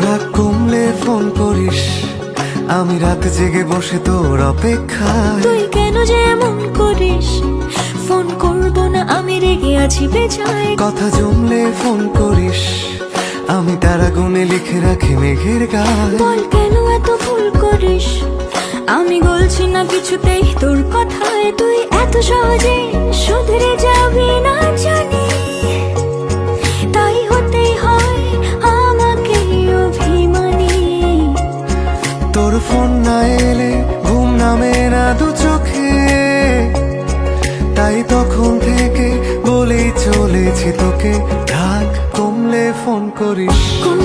রাগ কমলে ফোন করিস, আমি রাত জেগে বসে তোর অপেক্ষায়। তুই কেন যে এমন করিস, ফোন করব না আমি রেগে আছি বেজায়। কথা জমলে ফোন করিস, আমি তারা গুনে লিখে রাখি মেঘের গায়ে। বল কেন এত ভুল করিস, আমি বলছি না কিছুতেই তোর কথায়। তুই এত সহজে শুধরে যাবি না জানি, তাই হতেই হয় আমাকে অভিমানী। তোর ফোন না এলে ঘুম নামে না দু চোখে, তাই তখন থেকে বলেই চলেছি তোকে, রাগ কমলে ফোন করিস। কোন